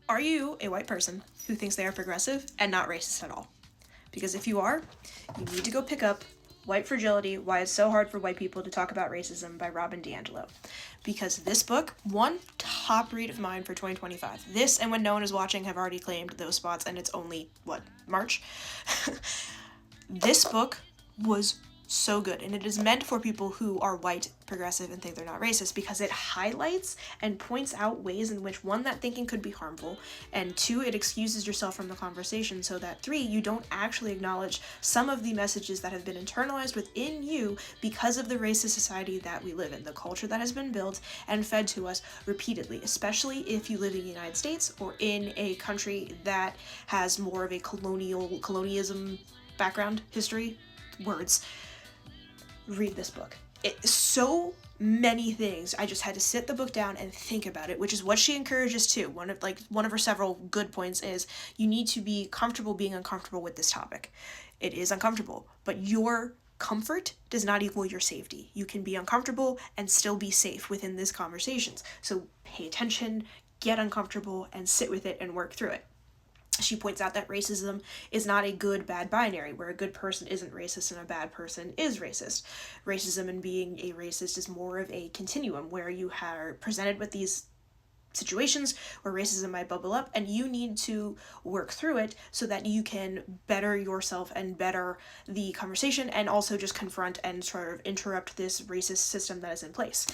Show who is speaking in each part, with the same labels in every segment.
Speaker 1: Are you a white person who thinks they are progressive and not racist at all? Because if you are, you need to go pick up White Fragility, Why It's So Hard for White People to Talk About Racism by Robin DiAngelo. Because this book, one top read of mine for 2025. This and When No One Is Watching have already claimed those spots, and it's only, March? This book was so good, and it is meant for people who are white, progressive, and think they're not racist, because it highlights and points out ways in which, one, that thinking could be harmful, and two, it excuses yourself from the conversation, so that three, you don't actually acknowledge some of the messages that have been internalized within you because of the racist society that we live in, the culture that has been built and fed to us repeatedly, especially if you live in the United States or in a country that has more of a colonialism background, history, words. Read this book. It's so many things. I just had to sit the book down and think about it, which is what she encourages too. One of her several good points is you need to be comfortable being uncomfortable with this topic. It is uncomfortable, but your comfort does not equal your safety. You can be uncomfortable and still be safe within these conversations. So pay attention, get uncomfortable, and sit with it and work through it. She points out that racism is not a good-bad binary, where a good person isn't racist and a bad person is racist. Racism and being a racist is more of a continuum, where you are presented with these situations where racism might bubble up, and you need to work through it so that you can better yourself and better the conversation, and also just confront and sort of interrupt this racist system that is in place.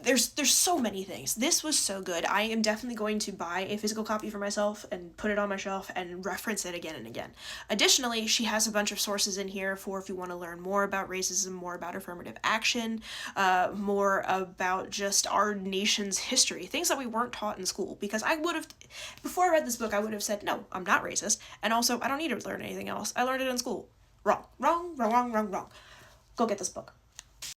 Speaker 1: There's so many things. This was so good. I am definitely going to buy a physical copy for myself and put it on my shelf and reference it again and again. Additionally, she has a bunch of sources in here for if you want to learn more about racism, more about affirmative action, more about just our nation's history, things that we weren't taught in school. Because I would have, before I read this book, I would have said, no, I'm not racist, and also I don't need to learn anything else. I learned it in school. Wrong. Go get this book.